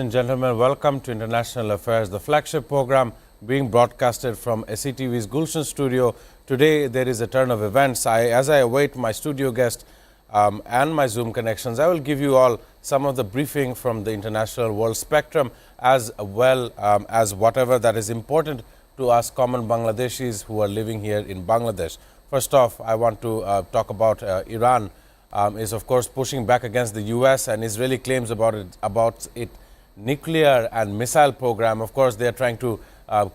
and gentlemen, welcome to International Affairs, the flagship program being broadcasted from SATV's Gulshan studio. Today, there is a turn of events. As I await my studio guest and my Zoom connections, I will give you all some of the briefing from the international world spectrum, as well as whatever that is important to us common Bangladeshis who are living here in Bangladesh. First off, I want to talk about Iran. Is of course pushing back against the U.S. and Israeli claims about its nuclear and missile program. Of course, they are trying to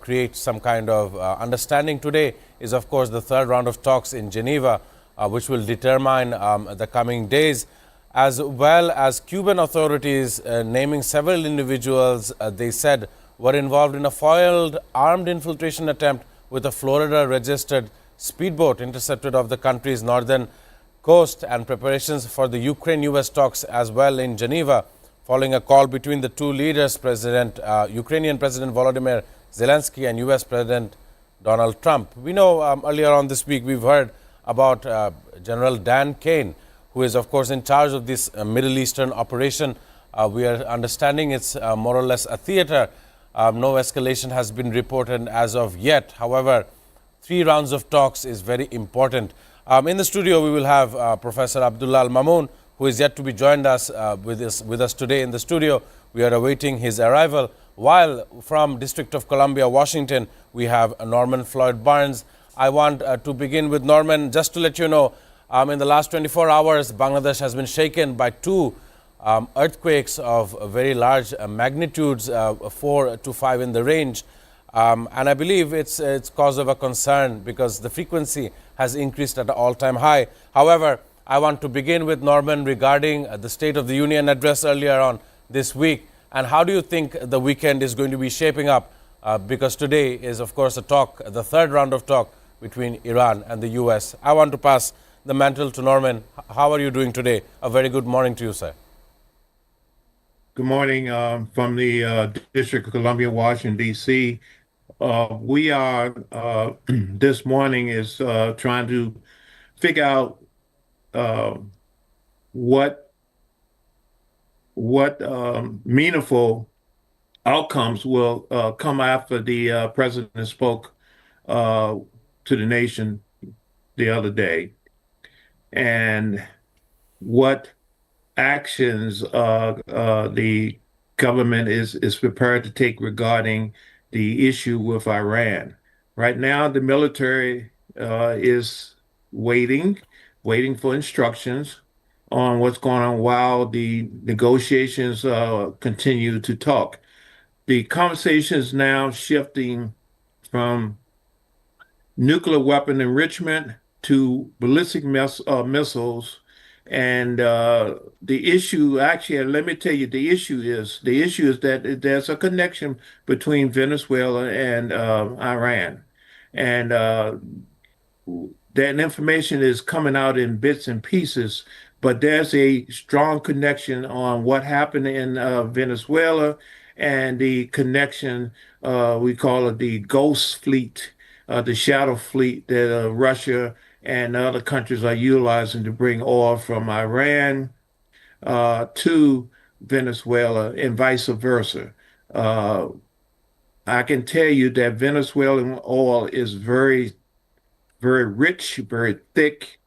create some kind of understanding. Today is of course the third round of talks in Geneva, which will determine the coming days, as well as Cuban authorities naming several individuals they said were involved in a foiled armed infiltration attempt with a Florida-registered speedboat intercepted off the country's northern coast, and preparations for the Ukraine-U.S. talks as well in Geneva, following a call between the two leaders, Ukrainian President Volodymyr Zelensky and U.S. President Donald Trump. We know earlier on this week we've heard about General Dan Kane, who is of course in charge of this Middle Eastern operation. We are understanding it's more or less a theater. No escalation has been reported as of yet. However, 3 rounds of talks is very important. In the studio, we will have Professor Abdullah Al-Mamoun, who is yet to be joined us with us today in the studio. We are awaiting his arrival. While from District of Columbia, Washington, we have Norman Floyd Barnes. I want to begin with Norman, just to let you know, in the last 24 hours, Bangladesh has been shaken by 2 earthquakes of very large magnitudes, 4 to 5 in the range. And I believe it's cause of a concern because the frequency has increased at an all-time high. However, I want to begin with Norman regarding the State of the Union address earlier on this week. And how do you think the weekend is going to be shaping up? Because today is, of course, the third round of talk between Iran and the U.S. I want to pass the mantle to Norman. How are you doing today? A very good morning to you, sir. Good morning from the District of Columbia, Washington, D.C. We are this morning is trying to figure out what meaningful outcomes will come after the president spoke to the nation the other day, and what actions the government is prepared to take regarding the issue with Iran. Right now, the military is waiting for instructions on what's going on while the negotiations continue to talk. The conversation is now shifting from nuclear weapon enrichment to ballistic missiles. And the issue, actually, let me tell you, the issue is that there's a connection between Venezuela and Iran, and that information is coming out in bits and pieces. But there's a strong connection on what happened in Venezuela and the connection, we call it the ghost fleet, the shadow fleet that Russia and other countries are utilizing to bring oil from Iran to Venezuela and vice versa. I can tell you that Venezuelan oil is very, very rich, very thick,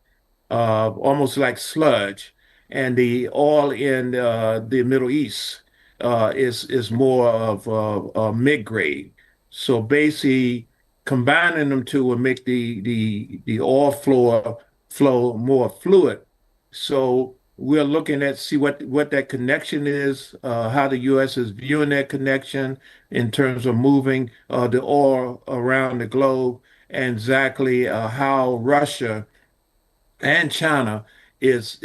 almost like sludge. And the oil in the Middle East is more of mid-grade. So basically, combining them two will make the oil flow more fluid. So we're looking at see what that connection is, how the U.S. is viewing that connection in terms of moving the oil around the globe, and exactly how Russia and China is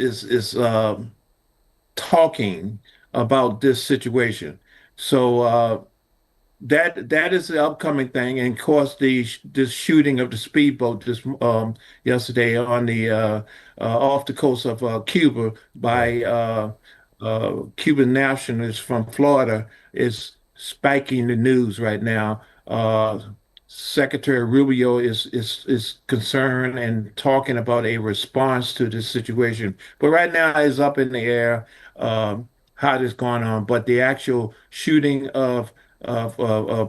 talking about this situation. So that is the upcoming thing, and of course this shooting of the speedboat this yesterday on the off the coast of Cuba by Cuban nationals from Florida is spiking the news right now. Secretary Rubio is concerned and talking about a response to this situation, but right now it's up in the air. how this going on, but the actual shooting of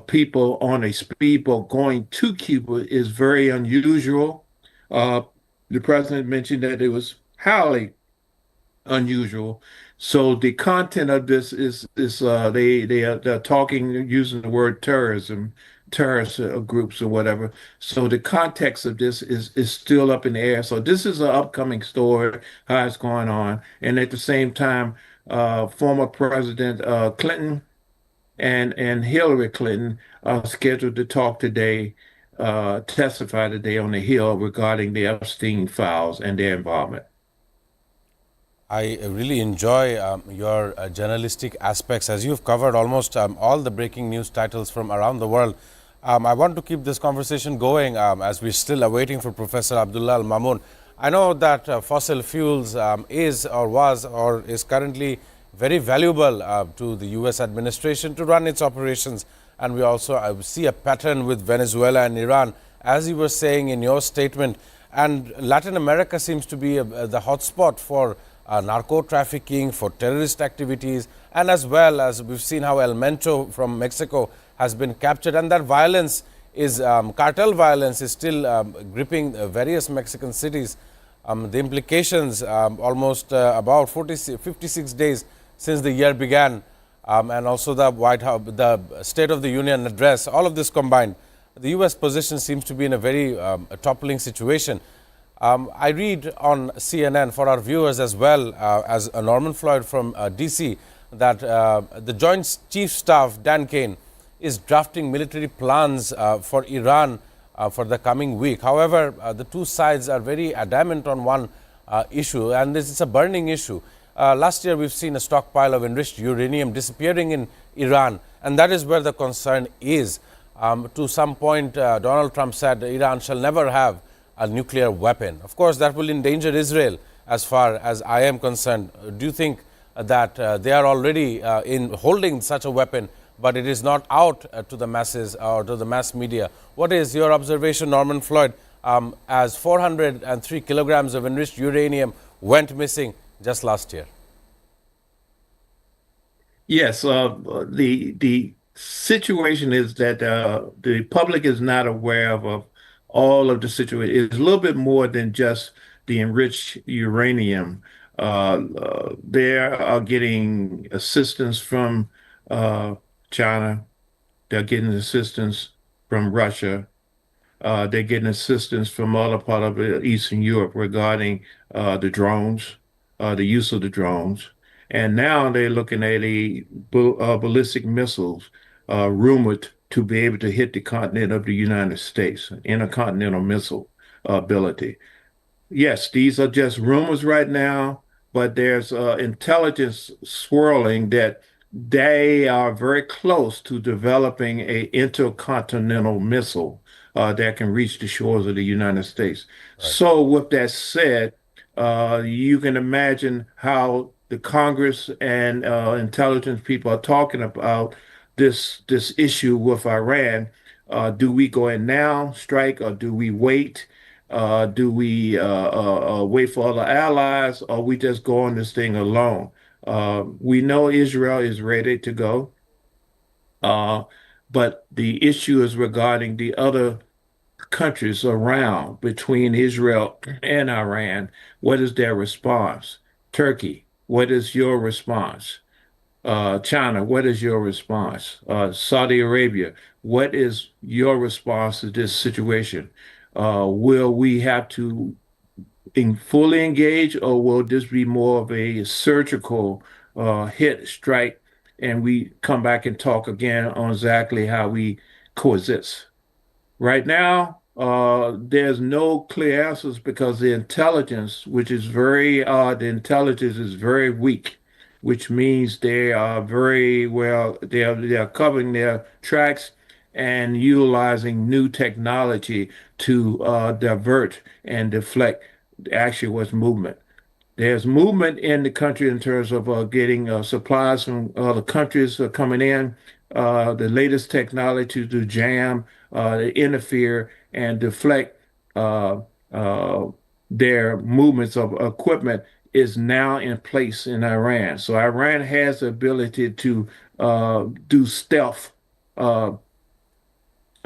people on a speedboat going to Cuba is very unusual. Uh, the president mentioned that it was highly unusual. So the content of this is they're talking using the word terrorism, terrorist groups or whatever. So the context of this is still up in the air. So this is an upcoming story, how it's going on, and at the same time, former President Clinton and Hillary Clinton are scheduled to talk today, testify today on the Hill regarding the Epstein files and their involvement. I really enjoy your journalistic aspects as you've covered almost all the breaking news titles from around the world. I want to keep this conversation going as we're still awaiting for Professor Abdullah Al Mamoon. I know that fossil fuels is or was or is currently very valuable to the U.S. administration to run its operations. And we also see a pattern with Venezuela and Iran, as you were saying in your statement. And Latin America seems to be the hotspot for narco trafficking, for terrorist activities, and as well as we've seen how El Mencho from Mexico has been captured, and that violence is cartel violence is still gripping various Mexican cities. The implications almost about 56 days since the year began, and also the White House, the State of the Union address, all of this combined, the U.S. position seems to be in a very toppling situation. I read on CNN for our viewers as well as Norman Floyd from D.C. that the Joint Chief Staff, Dan Kane, is drafting military plans for Iran for the coming week. However, the two sides are very adamant on one issue, and this is a burning issue. Last year, we've seen a stockpile of enriched uranium disappearing in Iran, and that is where the concern is. To some point, Donald Trump said Iran shall never have a nuclear weapon. Of course, that will endanger Israel as far as I am concerned. Do you think that they are already in holding such a weapon, but it is not out to the masses or to the mass media? What is your observation, Norman Floyd, as 403 kilograms of enriched uranium went missing just last year? Yes, the situation is that the public is not aware of all of the situation. It's a little bit more than just the enriched uranium. They are getting assistance from uh, China. They're getting assistance from Russia. They're getting assistance from other part of Eastern Europe regarding the drones, the use of the drones. And now they're looking at ballistic missiles rumored to be able to hit the continent of the United States, intercontinental missile ability. Yes, these are just rumors right now, but there's intelligence swirling that they are very close to developing a intercontinental missile that can reach the shores of the United States. Right. So, with that said, you can imagine how the Congress and intelligence people are talking about this issue with Iran. Do we go in now, strike, or do we wait? Do we wait for other allies, or we just go on this thing alone? We know Israel is ready to go, uh, but the issue is regarding the other countries around between Israel and Iran. What is their response? Turkey, what is your response? China, what is your response? Saudi Arabia, what is your response to this situation? Will we have to fully engage, or will this be more of a surgical hit strike, and we come back and talk again on exactly how we coexist? Right now, there's no clear answers because the intelligence, which is very the intelligence is very weak, which means they are very well, they are covering their tracks and utilizing new technology to divert and deflect actually what's movement. There's movement in the country in terms of getting supplies from other countries coming in, the latest technology to jam, to interfere, and deflect uh, uh, their movements of equipment is now in place in Iran. So Iran has the ability to do stealth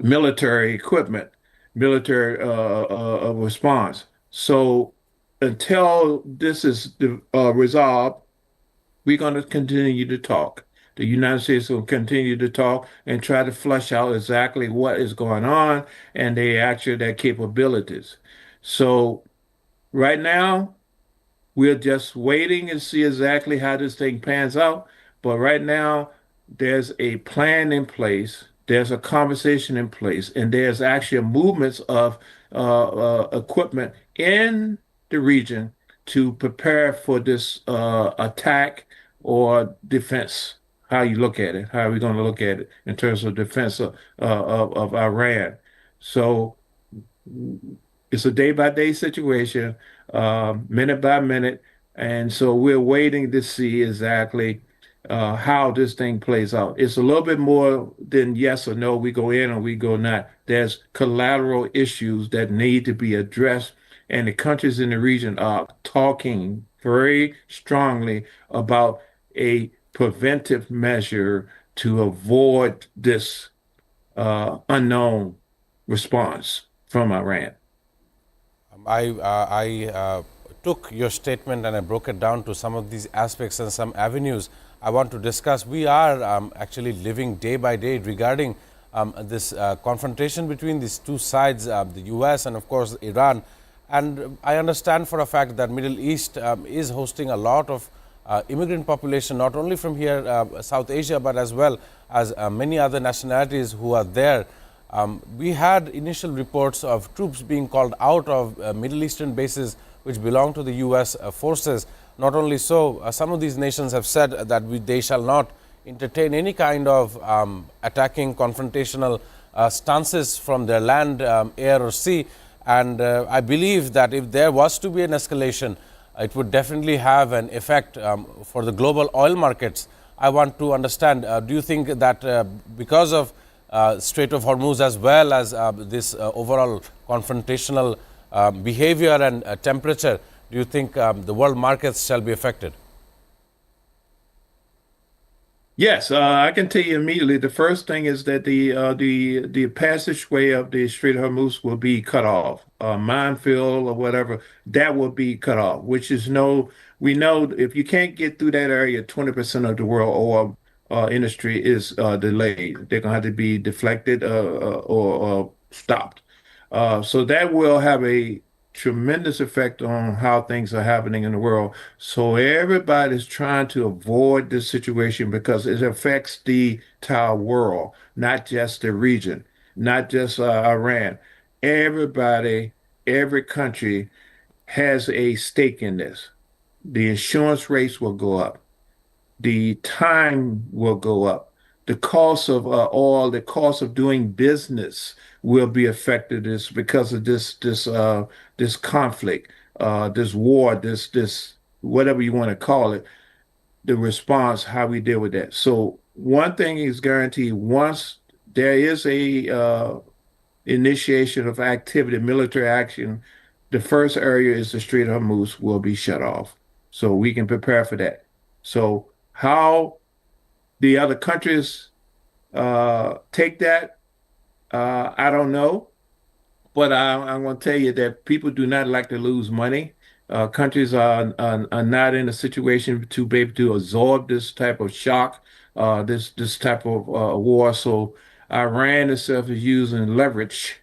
military equipment, military response. So until this is resolved, we're going to continue to talk. The United States will continue to talk and try to flesh out exactly what is going on and their capabilities. So right now, we're just waiting and see exactly how this thing pans out. But right now, there's a plan in place, there's a conversation in place, and there's actually movements of equipment in the region to prepare for this attack or defense. How you look at it? How are we going to look at it in terms of defense of Iran? So it's a day by day situation, minute by minute. And so we're waiting to see exactly how this thing plays out. It's a little bit more than yes or no, we go in or we go not. There's collateral issues that need to be addressed, and the countries in the region are talking very strongly about a preventive measure to avoid this unknown response from Iran. I took your statement and I broke it down to some of these aspects and some avenues I want to discuss. We are actually living day by day regarding this confrontation between these two sides, the US and of course Iran. And I understand for a fact that Middle East is hosting a lot of immigrant population, not only from here, South Asia, but as well as many other nationalities who are there. We had initial reports of troops being called out of Middle Eastern bases which belong to the US forces. Not only so, some of these nations have said that they shall not entertain any kind of attacking, confrontational stances from their land, air or sea. And I believe that if there was to be an escalation, it would definitely have an effect for the global oil markets. I want to understand, do you think that because of Strait of Hormuz as well as this overall confrontational behavior and temperature, do you think the world markets shall be affected? Yes, I can tell you immediately. The first thing is that the passageway of the Strait of Hormuz will be cut off. Minefield or whatever, that will be cut off, which is we know if you can't get through that area, 20% of the world oil industry is delayed. They're going to have to be deflected or stopped. So that will have a tremendous effect on how things are happening in the world. So everybody's trying to avoid this situation because it affects the entire world, not just the region, not just Iran. Everybody, every country has a stake in this. The insurance rates will go up. The time will go up. The cost of oil, the cost of doing business will be affected because of this conflict, this war, this whatever you want to call it, the response, how we deal with that. So one thing is guaranteed: once there is a initiation of activity, military action, the first area is the Strait of Hormuz will be shut off. So we can prepare for that. So how the other countries take that, I don't know. But I'm going to tell you that people do not like to lose money. Countries are not in a situation to be able to absorb this type of shock, this type of war. So Iran itself is using leverage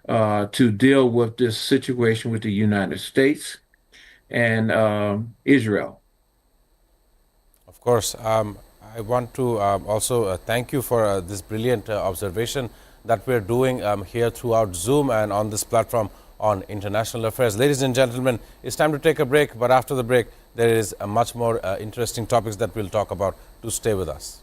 to deal with this situation with the United States and Israel. Of course, I want to also thank you for this brilliant observation that we're doing here throughout Zoom and on this platform on international affairs. Ladies and gentlemen, it's time to take a break, but after the break, there is a much more interesting topics that we'll talk about. To stay with us.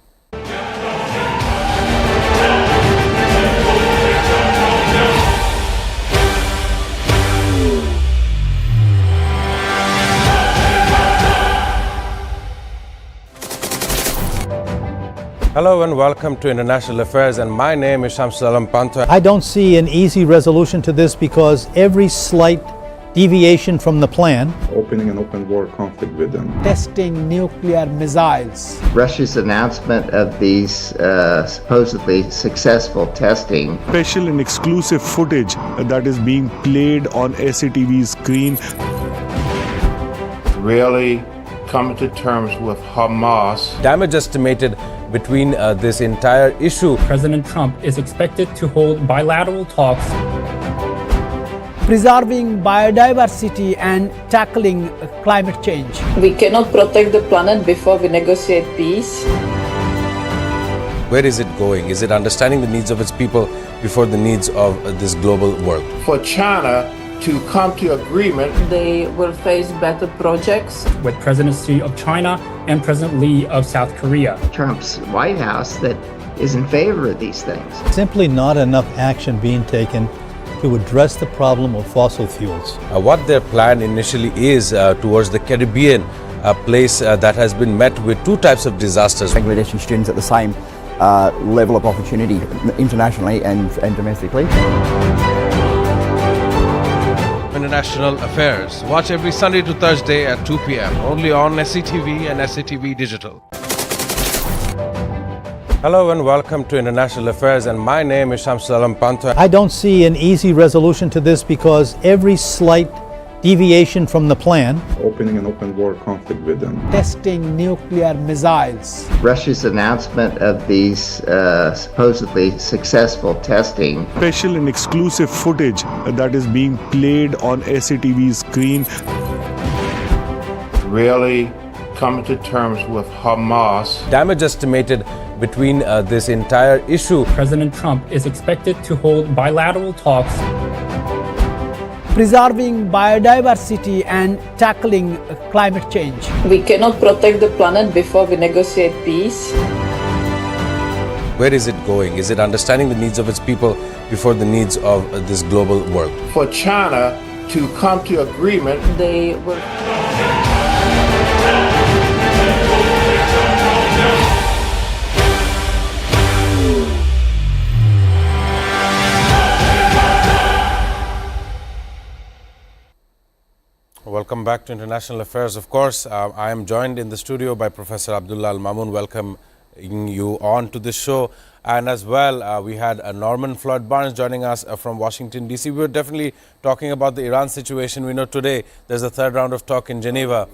Hello and welcome to International Affairs, and my name is Shamsul Alam Pantha. I don't see an easy resolution to this because every slight deviation from the plan, opening an open war conflict with them. Testing nuclear missiles. Russia's announcement of these supposedly successful testing. Special and exclusive footage that is being played on SATV screen. Really coming to terms with Hamas. Damage estimated between this entire issue. President Trump is expected to hold bilateral talks. Preserving biodiversity and tackling climate change. We cannot protect the planet before we negotiate peace. Where is it going? Is it understanding the needs of its people before the needs of this global world? For China to come to agreement, They will face better projects. With President Xi of China and President Lee of South Korea. Trump's White House that is in favor of these things. simply not enough action being taken to address the problem of fossil fuels. What their plan initially is towards the Caribbean, a place that has been met with two types of disasters. Bangladeshi students at the same level of opportunity internationally and domestically. International Affairs. Watch every Sunday to Thursday at 2 p.m. only on SATV and SATV Digital. Hello and welcome to International Affairs, and my name is Shamsul Alam Pantha. I don't see an easy resolution to this because every slight deviation from the plan, Opening an open war conflict with them. Testing nuclear missiles. Russia's announcement of these supposedly successful testing. Special and exclusive footage that is being played on SATV screen. really coming to terms with Hamas. Damage estimated between this entire issue. President Trump is expected to hold bilateral talks. Preserving biodiversity and tackling climate change. We cannot protect the planet before we negotiate peace. Where is it going? Is it understanding the needs of its people before the needs of this global world? For China to come to agreement, They will. Welcome back to International Affairs. Of course, I am joined in the studio by Professor Abdullah Al Mamoon. Welcoming you on to the show. And as well, we had Norman Floyd Barnes joining us from Washington, D.C. We were definitely talking about the Iran situation. We know today there's a third round of talk in Geneva.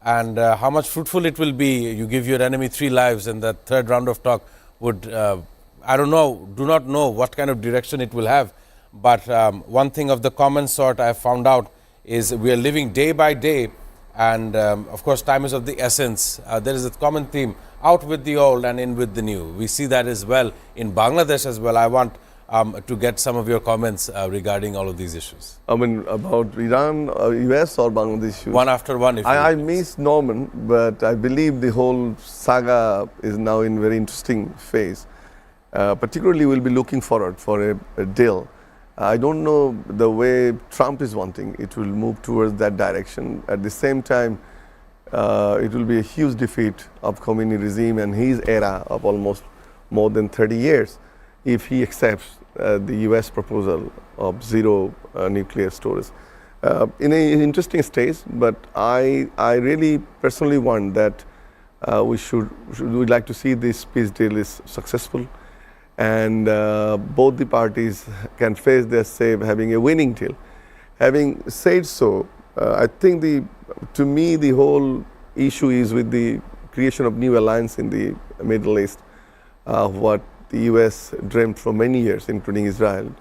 And how much fruitful it will be. You give your enemy 3 lives, and that third round of talk would, I don't know, do not know what kind of direction it will have. But one thing of the common sort I have found out is we are living day by day, and of course time is of the essence. There is a common theme, out with the old and in with the new. We see that as well in Bangladesh as well. I want to get some of your comments regarding all of these issues. I mean, about Iran, US or Bangladesh issues? One after one, if I you miss Norman, but I believe the whole saga is now in very interesting phase. Particularly, we'll be looking forward for a deal. I don't know the way Trump is wanting. It will move towards that direction. At the same time, it will be a huge defeat of Khomeini regime and his era of almost more than 30 years if he accepts the US proposal of zero nuclear storage. In an interesting stage, but I really personally want that we'd like to see this peace deal is successful, and both the parties can face their save having a winning deal. Having said so, I think to me the whole issue is with the creation of new alliance in the Middle East, what the US dreamt for many years, including Israel,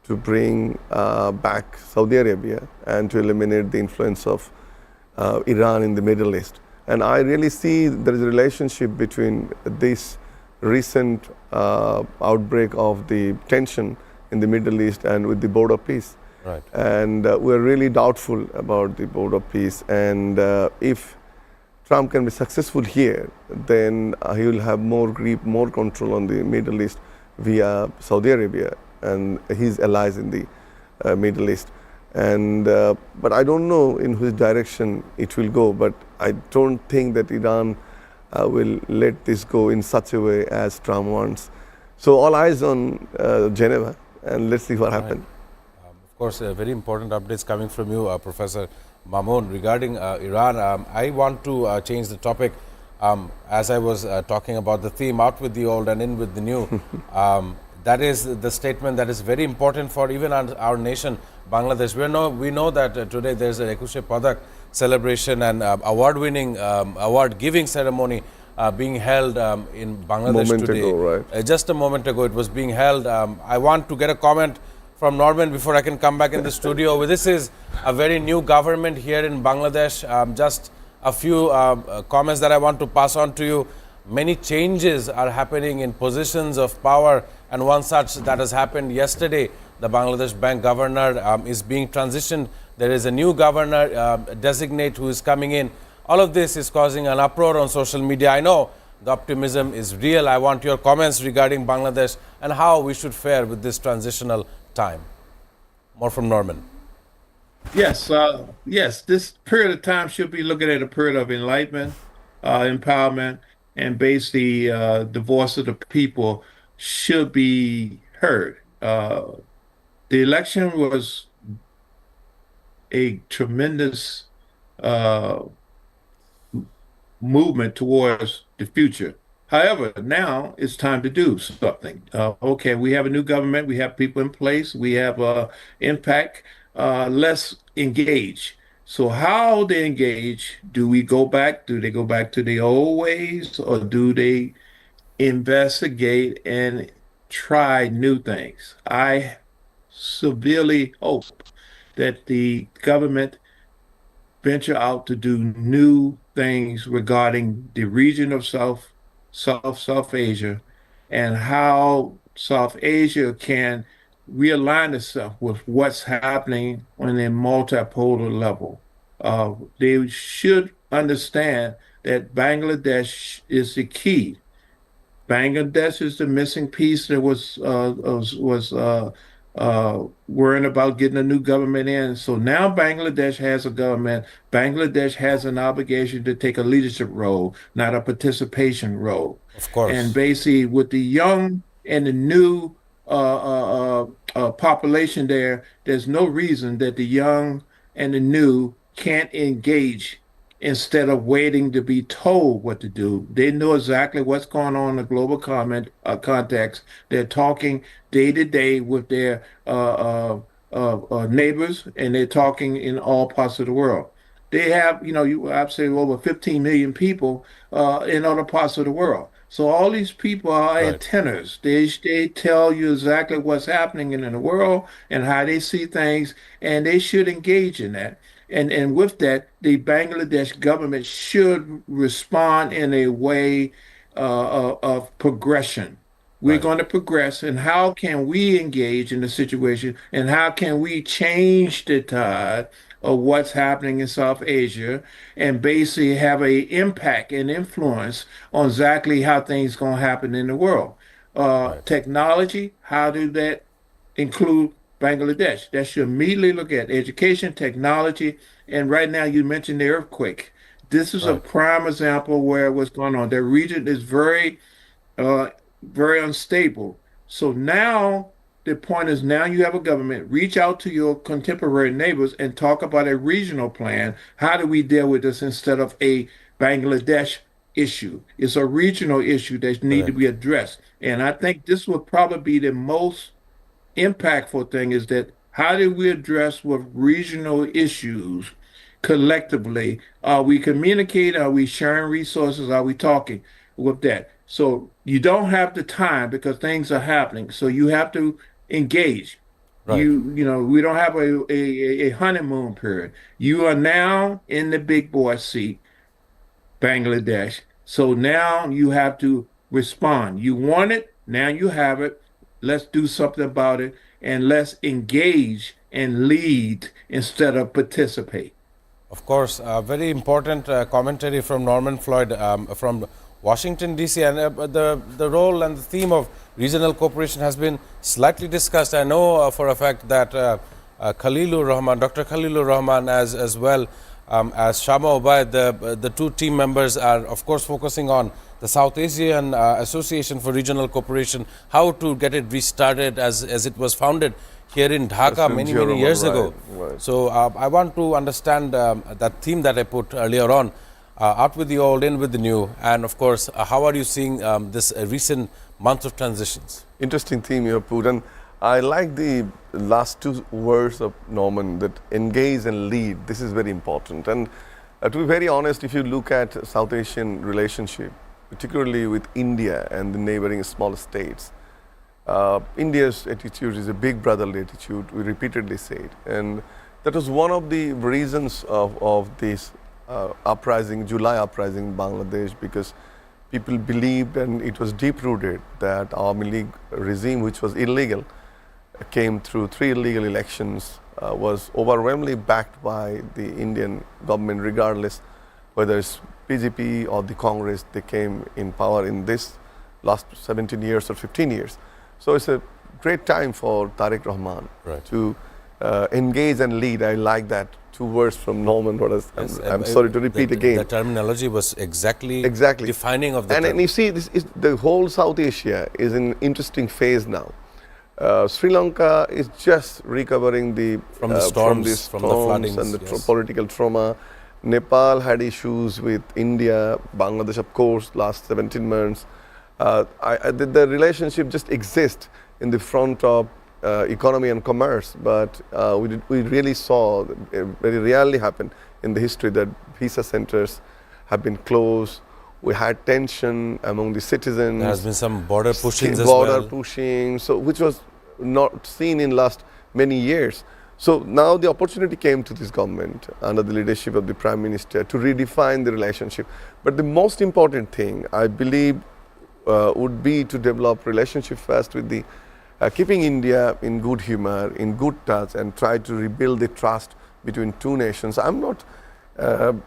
to bring back Saudi Arabia and to eliminate the influence of Iran in the Middle East. And I really see there is a relationship between this recent outbreak of the tension in the Middle East and with the Board of Peace. Right. And we're really doubtful about the Board of Peace. And if Trump can be successful here, then he will have more grip, more control on the Middle East via Saudi Arabia and his allies in the Middle East. And but I don't know in which direction it will go. But I don't think that Iran will let this go in such a way as Trump wants. So all eyes on Geneva, and let's see what happens. Of Of course, very important updates coming from you, Professor Mamoon, regarding Iran. I want to change the topic. As I was talking about the theme, out with the old and in with the new. That is the statement that is very important for even our nation, Bangladesh. We know that today there is a Ekushe Padak celebration and award-winning, award-giving ceremony being held in Bangladesh today. Ago, right? Just a moment ago, it was being held. I want to get a comment from Norman before I can come back in the studio. This is a very new government here in Bangladesh. Just a few comments that I want to pass on to you. Many changes are happening in positions of power, and one such that has happened yesterday. The Bangladesh Bank governor is being transitioned. There is a new governor designate who is coming in. All of this is causing an uproar on social media. I know the optimism is real. I want your comments regarding Bangladesh and how we should fare with this transitional time. More from Norman. Yes, yes. This period of time should be looking at a period of enlightenment, empowerment, and basically the voice of the people should be heard. The election was a tremendous movement towards the future. However, now it's time to do something. Okay, we have a new government, we have people in place, we have impact. Let's engage. So how they engage? Do we go back? Do they go back to the old ways, or do they investigate and try new things? I severely hope that the government venture out to do new things regarding the region of South Asia, and how South Asia can realign itself with what's happening on a multipolar level. They should understand that Bangladesh is the key. Bangladesh is the missing piece that was worrying about getting a new government in. So now Bangladesh has a government. Bangladesh has an obligation to take a leadership role, not a participation role. Of course. And basically, with the young and the new population there, there's no reason that the young and the new can't engage instead of waiting to be told what to do. They know exactly what's going on in the global context. They're talking day to day with their neighbors, and they're talking in all parts of the world. They have, I'd say over 15 million people in other parts of the world. So all these people are antennas. They tell you exactly what's happening in the world and how they see things, and they should engage in that. And with that, the Bangladesh government should respond in a way of progression. We're going to progress, and how can we engage in the situation, and how can we change the tide of what's happening in South Asia, and basically have an impact and influence on exactly how things going to happen in the world. Technology, how do that include Bangladesh? That should immediately look at education, technology, and right now you mentioned the earthquake. This is a prime example where what's going on. The region is very unstable. So now the point is, now you have a government, reach out to your contemporary neighbors and talk about a regional plan. How do we deal with this instead of a Bangladesh issue? It's a regional issue that needs to be addressed. And I think this would probably be the most impactful thing, is that how do we address with regional issues collectively? Are we communicating? Are we sharing resources? Are we talking with that? So you don't have the time because things are happening. So you have to engage. We don't have a honeymoon period. You are now in the big boy seat, Bangladesh. So now you have to respond. You want it, now you have it. Let's do something about it, and let's engage and lead instead of participate. Of course, very important commentary from Norman Floyd from Washington, D.C. And the role and the theme of regional cooperation has been slightly discussed. I know for a fact that Dr. Khalilur Rahman, as well as Shama Obaid, the two team members are, of course, focusing on the South Asian Association for Regional Cooperation, how to get it restarted as it was founded here in Dhaka many years ago. Right. So I want to understand that theme that I put earlier on, out with the old, in with the new, and of course, how are you seeing this recent month of transitions? Interesting theme you have put, and I like the last two words of Norman, that engage and lead. This is very important. And to be very honest, if you look at South Asian relationship, particularly with India and the neighboring small states, India's attitude is a big brotherly attitude. We repeatedly say it. And that was one of the reasons of this uprising, July uprising in Bangladesh, because people believed, and it was deep-rooted, that Awami League regime, which was illegal, came through 3 illegal elections, was overwhelmingly backed by the Indian government, regardless whether it's BJP or the Congress. They came in power in this last 17 years or 15 years. So it's a great time for Tariq Rahman to engage and lead. I like that 2 words from Norman. I'm sorry to repeat again. The terminology was exactly defining of the term. And you see, the whole South Asia is in interesting phase now. Sri Lanka is just recovering from the storms, from the floodings, and the political trauma. Nepal had issues with India, Bangladesh, of course, last 17 months. The relationship just exists in the front of economy and commerce, but we really saw, very rarely happen in the history, that visa centers have been closed. We had tension among the citizens. There has been some border pushings pushing, so which was not seen in last many years. So now the opportunity came to this government under the leadership of the Prime Minister to redefine the relationship. But the most important thing, I believe, would be to develop relationship first with the keeping India in good humor, in good touch, and try to rebuild the trust between 2 nations. I'm not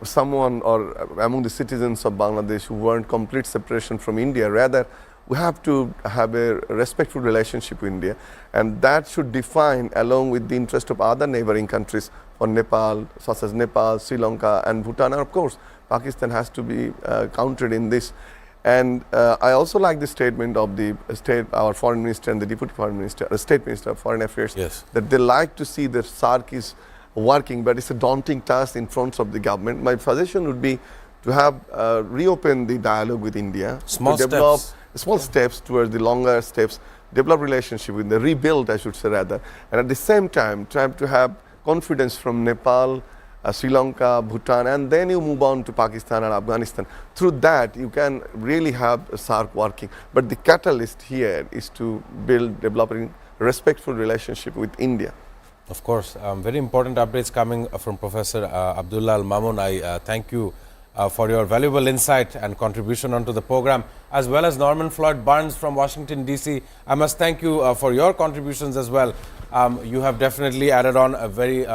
someone or among the citizens of Bangladesh who want complete separation from India. Rather, we have to have a respectful relationship with India, and that should define, along with the interest of other neighboring countries for Nepal, such as Nepal, Sri Lanka, and Bhutan. And of course, Pakistan has to be counted in this. And I also like the statement of the our foreign minister and the deputy foreign minister, state minister of foreign affairs, that they like to see that SAARC is working, but it's a daunting task in front of the government. My suggestion would be to have reopen the dialogue with India, small steps towards the longer steps, develop relationship with the rebuild, I should say rather, and at the same time try to have confidence from Nepal, Sri Lanka, Bhutan, and then you move on to Pakistan and Afghanistan. Through that, you can really have SAARC working. But the catalyst here is to develop a respectful relationship with India. Of course, very important updates coming from Professor Abdullah Al Mamun. I thank you for your valuable insight and contribution onto the program, as well as Norman Floyd Barnes from Washington, D.C. I must thank you for your contributions as well. You have definitely added on a very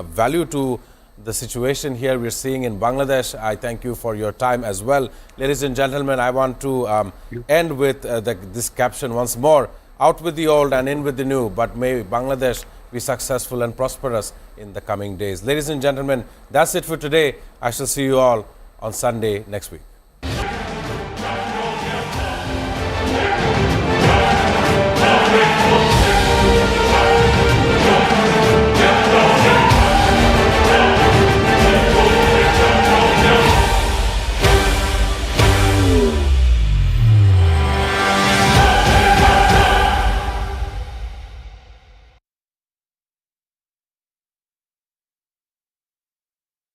value to the situation here we're seeing in Bangladesh. I thank you for your time as well. Ladies and gentlemen, I want to end with this caption once more: out with the old and in with the new, but may Bangladesh be successful and prosperous in the coming days. Ladies and gentlemen, that's it for today. I shall see you all on Sunday next week.